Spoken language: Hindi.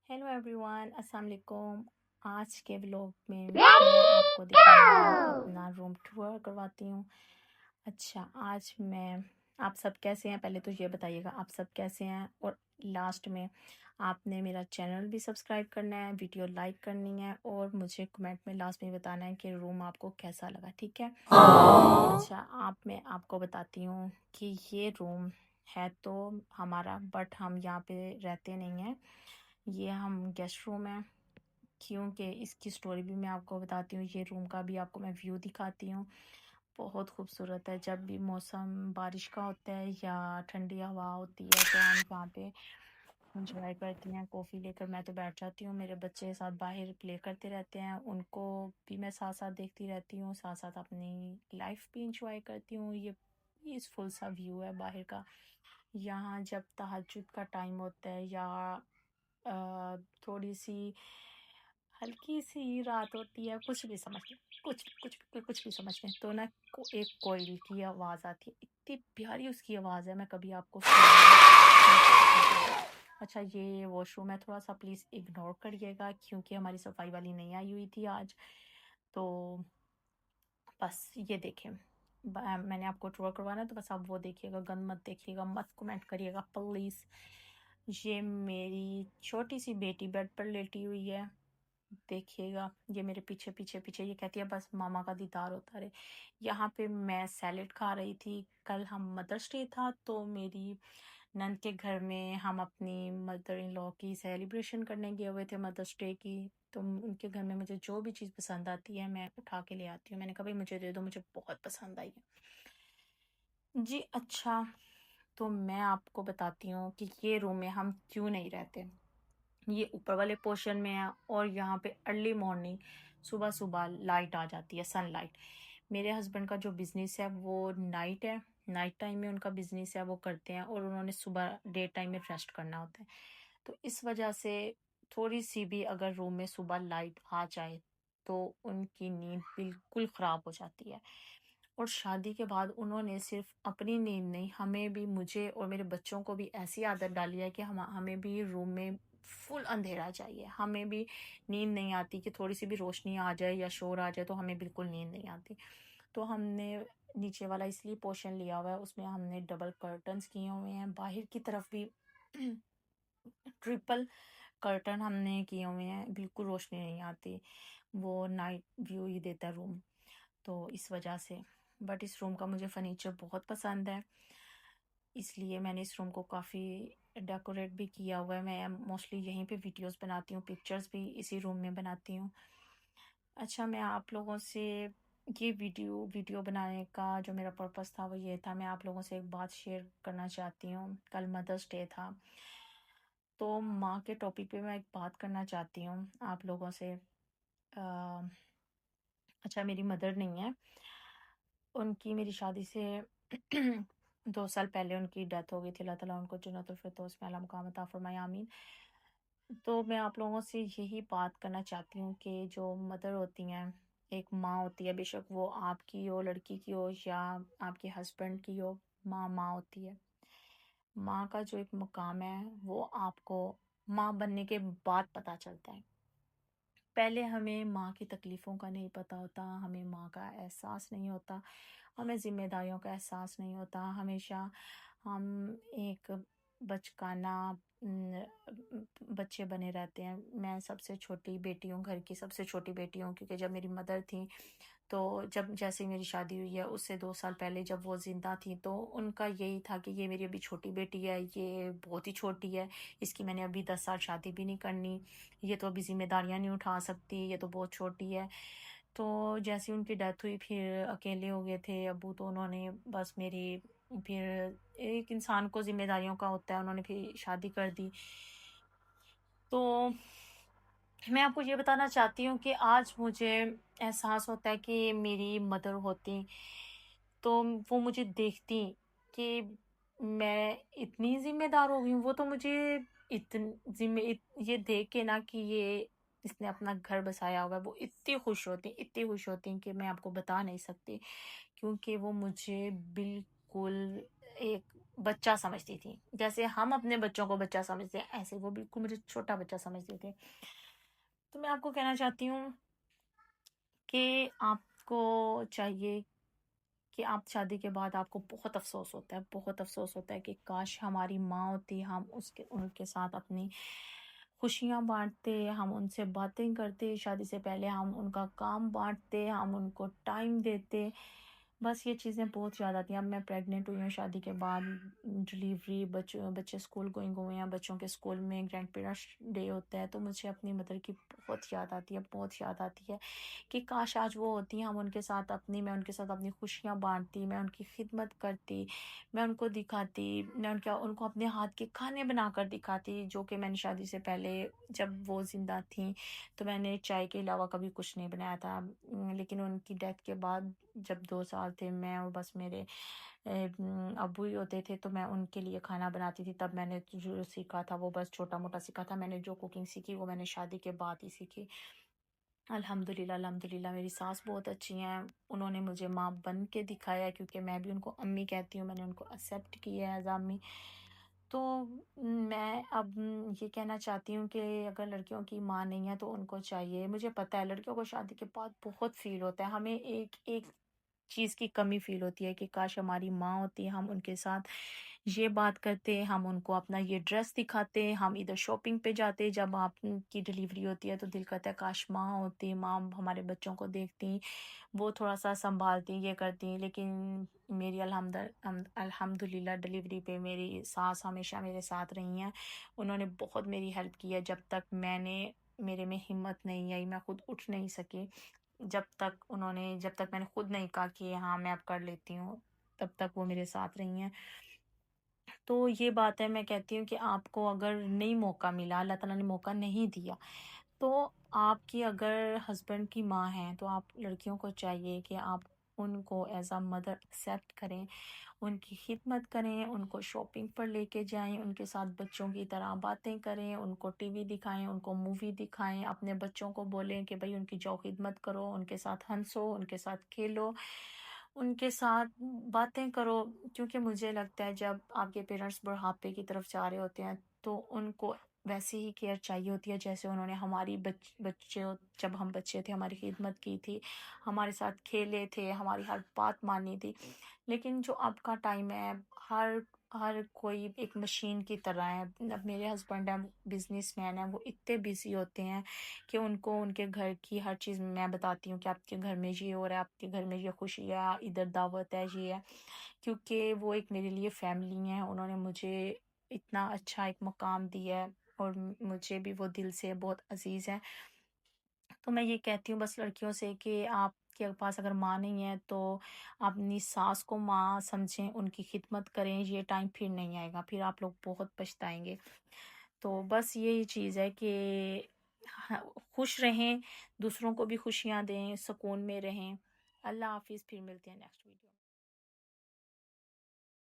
हेलो एवरीवन, अस्सलाम वालेकुम। आज के व्लॉग में मैं आपको दिखाने वाली हूँ अपना रूम टूर करवाती हूँ। अच्छा, आज मैं आप सब कैसे हैं पहले तो ये बताइएगा आप सब कैसे हैं, और लास्ट में आपने मेरा चैनल भी सब्सक्राइब करना है, वीडियो लाइक करनी है और मुझे कमेंट में लास्ट में बताना है कि रूम आपको कैसा लगा, ठीक है। अच्छा, मैं आपको बताती हूँ कि ये रूम है तो हमारा, बट हम यहाँ पे रहते नहीं हैं, ये हम गेस्ट रूम है। क्योंकि इसकी स्टोरी भी मैं आपको बताती हूँ, ये रूम का भी आपको मैं व्यू दिखाती हूँ। बहुत खूबसूरत है। जब भी मौसम बारिश का होता है या ठंडी हवा होती है तो हम वहाँ पे इंजॉय करती हैं। कॉफ़ी लेकर मैं तो बैठ जाती हूँ, मेरे बच्चे साथ बाहर प्ले करते रहते हैं, उनको भी मैं साथ साथ देखती रहती हूँ, साथ साथ अपनी लाइफ भी इंजॉय करती हूँ। ये पीसफुल सा व्यू है बाहर का। यहाँ जब तहज्जुद का टाइम होता है या थोड़ी सी हल्की सी रात होती है, कुछ भी समझते, कुछ भी समझते हैं तो ना एक कोयल की आवाज़ आती है, इतनी प्यारी उसकी आवाज़ है, मैं कभी आपको सुनाऊंगी। अच्छा, ये वॉशरूम है, थोड़ा सा प्लीज़ इग्नोर करिएगा क्योंकि हमारी सफाई वाली नहीं आई हुई थी आज। तो बस ये देखें, मैंने आपको टूर करवाना है तो बस आप वो देखिएगा, गंद मत देखिएगा, मत कमेंट करिएगा प्लीज़। ये मेरी छोटी सी बेटी बेड पर लेटी हुई है, देखिएगा। ये मेरे पीछे पीछे पीछे ये कहती है बस मामा का दीदार होता रहे। यहाँ पे मैं सैलेड खा रही थी, कल हम मदर्स डे था तो मेरी नंद के घर में हम अपनी मदर इन लॉ की सेलिब्रेशन करने गए हुए थे मदर्स डे की। तो उनके घर में मुझे जो भी चीज़ पसंद आती है मैं उठा के ले आती हूँ। मैंने कहा भाई मुझे दे दो, मुझे बहुत पसंद आई है जी। अच्छा, तो मैं आपको बताती हूँ कि ये रूम में हम क्यों नहीं रहते। ये ऊपर वाले पोर्शन में है और यहाँ पे अर्ली मॉर्निंग सुबह सुबह लाइट आ जाती है, सनलाइट। मेरे हस्बैंड का जो बिजनेस है वो नाइट है, नाइट टाइम में उनका बिजनेस है, वो करते हैं और उन्होंने सुबह डे टाइम में रेस्ट करना होता है। तो इस वजह से थोड़ी सी भी अगर रूम में सुबह लाइट आ जाए तो उनकी नींद बिल्कुल ख़राब हो जाती है। और शादी के बाद उन्होंने सिर्फ अपनी नींद नहीं, हमें भी, मुझे और मेरे बच्चों को भी ऐसी आदत डाली है कि हमें भी रूम में फुल अंधेरा चाहिए। हमें भी नींद नहीं आती कि थोड़ी सी भी रोशनी आ जाए या शोर आ जाए तो हमें बिल्कुल नींद नहीं आती। तो हमने नीचे वाला इसलिए पोर्शन लिया हुआ है, उसमें हमने डबल कर्टन्स किए हुए हैं, बाहर की तरफ भी ट्रिपल कर्टन हमने किए हुए हैं, बिल्कुल रोशनी नहीं आती, वो नाइट व्यू ही देता है रूम। तो इस वजह से, बट इस रूम का मुझे फर्नीचर बहुत पसंद है, इसलिए मैंने इस रूम को काफ़ी डेकोरेट भी किया हुआ है। मैं मोस्टली यहीं पे वीडियोस बनाती हूँ, पिक्चर्स भी इसी रूम में बनाती हूँ। अच्छा, मैं आप लोगों से ये वीडियो बनाने का जो मेरा पर्पस था वो ये था, मैं आप लोगों से एक बात शेयर करना चाहती हूँ। कल मदर्स डे था तो माँ के टॉपिक पे मैं एक बात करना चाहती हूँ आप लोगों से। अच्छा, मेरी मदर नहीं है, उनकी मेरी शादी से 2 साल पहले उनकी डेथ हो गई थी। अल्लाह ताला उनको जन्नतुल फिरदौस में आला मुकाम अता फरमाए, आमीन। तो मैं आप लोगों से यही बात करना चाहती हूँ कि जो मदर होती हैं, एक माँ होती है, बेशक वो आपकी हो, लड़की की हो या आपके हस्बैंड की हो, माँ माँ होती है। माँ का जो एक मुकाम है वो आपको माँ बनने के बाद पता चलता है। पहले हमें माँ की तकलीफ़ों का नहीं पता होता, हमें माँ का एहसास नहीं होता, हमें ज़िम्मेदारियों का एहसास नहीं होता। हमेशा हम एक बचकाना बच्चे बने रहते हैं। मैं सबसे छोटी बेटी हूँ, घर की सबसे छोटी बेटी हूँ, क्योंकि जब मेरी मदर थी तो जब जैसे ही मेरी शादी हुई है उससे 2 साल पहले जब वो ज़िंदा थी तो उनका यही था कि ये मेरी अभी छोटी बेटी है, ये बहुत ही छोटी है, इसकी मैंने अभी 10 साल शादी भी नहीं करनी, ये तो अभी जिम्मेदारियां नहीं उठा सकती, ये तो बहुत छोटी है। तो जैसे उनकी डेथ हुई फिर अकेले हो गए थे अबू, तो उन्होंने बस मेरी, फिर एक इंसान को जिम्मेदारियों का होता है, उन्होंने फिर शादी कर दी। तो मैं आपको ये बताना चाहती हूँ कि आज मुझे एहसास होता है कि मेरी मदर होती तो वो मुझे देखती कि मैं इतनी जिम्मेदार हो गई हूँ। वो तो मुझे ये देख के ना कि ये इसने अपना घर बसाया होगा, वो इतनी खुश होती कि मैं आपको बता नहीं सकती, क्योंकि वो मुझे बिल्कुल एक बच्चा समझती थी। जैसे हम अपने बच्चों को बच्चा समझते हैं, ऐसे वो बिल्कुल मुझे छोटा बच्चा समझते थे। तो मैं आपको कहना चाहती हूँ कि आपको चाहिए कि आप शादी के बाद आपको बहुत अफ़सोस होता है, बहुत अफ़सोस होता है कि काश हमारी माँ होती, हम उसके उनके साथ अपनी खुशियाँ बाँटते, हम उनसे बातें करते, शादी से पहले हम उनका काम बाँटते, हम उनको टाइम देते। बस ये चीज़ें बहुत याद आती हैं। अब मैं प्रेग्नेंट हुई हूँ शादी के बाद, डिलीवरी, बच्चे स्कूल गोइंग हुए हैं, बच्चों के स्कूल में ग्रैंड पेरेंट्स डे होता है, तो मुझे अपनी मदर की बहुत याद आती है, बहुत याद आती है। कि काश आज वो होती, हम उनके साथ अपनी मैं उनके साथ अपनी खुशियाँ बाँटती, मैं उनकी खिदमत करती, मैं उनको दिखाती, मैं उनका उनको अपने हाथ के खाने बनाकर दिखाती, जो कि मैंने शादी से पहले जब वो ज़िंदा थीं, तो मैंने चाय के अलावा कभी कुछ नहीं बनाया था। लेकिन उनकी डेथ के बाद जब 2 साल थे, मैं और बस मेरे अब्बू ही होते थे, तो मैं उनके लिए खाना बनाती थी। तब मैंने जो सीखा था वो बस छोटा-मोटा सीखा था। मैंने जो कुकिंग सीखी वो मैंने शादी के बाद ही सीखी। अल्हम्दुलिल्लाह, अल्हम्दुलिल्लाह मेरी सास बहुत अच्छी हैं। उन्होंने मुझे माँ बन के दिखाया, क्योंकि मैं भी उनको अम्मी कहती हूँ, मैंने उनको एक्सेप्ट किया है एज़ अम्मी। तो मैं अब ये कहना चाहती हूँ कि अगर लड़कियों की माँ नहीं है तो उनको चाहिए, मुझे पता है लड़कियों को शादी के बाद बहुत फ़ील होता है। हमें एक चीज़ की कमी फ़ील होती है कि काश हमारी माँ होती, हम उनके साथ ये बात करते, हम उनको अपना ये ड्रेस दिखाते, हम इधर शॉपिंग पे जाते, जब आपकी डिलीवरी होती है तो दिल करता है काश माँ होती, माँ हमारे बच्चों को देखती, वो थोड़ा-सा सँभालती, ये करती। लेकिन मेरी अल्हम्दुलिल्लाह डिलीवरी पे मेरी सास हमेशा मेरे साथ रही हैं। उन्होंने बहुत मेरी हेल्प की है, मेरे में हिम्मत नहीं आई, मैं खुद उठ नहीं सकी। जब तक मैंने खुद नहीं कहा कि हाँ, मैं अब कर लेती हूँ, तब तक वो मेरे साथ रही हैं। तो ये बात है, मैं कहती हूँ कि आपको अगर नहीं मौका मिला, अल्लाह ताला ने मौका नहीं दिया, तो आपकी अगर हस्बैंड की माँ हैं, तो आप लड़कियों को चाहिए कि आप उनको एज़ अ मदर एक्सेप्ट करें, उनकी खिदमत करें, उनको शॉपिंग पर लेके जाएँ, उनके साथ बच्चों की तरह बातें करें, उनको टीवी दिखाएँ, उनको मूवी दिखाएँ, अपने बच्चों को बोलें कि भई उनकी जाओ खिदमत करो, उनके साथ हँसो, उनके साथ खेलो, उनके साथ बातें करो। क्योंकि मुझे लगता है जब आपके पेरेंट्स बुढ़ापे की तरफ जा रहे होते हैं, तो उनको वैसी ही केयर चाहिए होती है जैसे उन्होंने हमारी जब हम बच्चे थे हमारी खिदमत की थी, हमारे साथ खेले थे, हमारी हर बात मानी थी। लेकिन जो अब का टाइम है, हर हर कोई एक मशीन की तरह है। अब मेरे हस्बैंड हैं, बिजनेसमैन हैं, वो इतने बिजी होते हैं कि उनको उनके घर की हर चीज़ मैं बताती हूँ कि आपके घर में ये हो रहा है, आपके घर में ये खुशी है, इधर दावत है, ये है। क्योंकि वो एक मेरे लिए फैमिली है, उन्होंने मुझे इतना अच्छा एक मकाम दिया है, और मुझे भी वो दिल से बहुत अजीज़ है। तो मैं ये कहती हूँ बस लड़कियों से कि आपके पास अगर माँ नहीं है तो अपनी सास को माँ समझें, उनकी खिदमत करें, ये टाइम फिर नहीं आएगा, फिर आप लोग बहुत पछताएँगे। तो बस यही चीज़ है कि हाँ, खुश रहें, दूसरों को भी खुशियाँ दें, सुकून में रहें। अल्लाह हाफ़िज़, फिर मिलते हैं नेक्स्ट वीडियो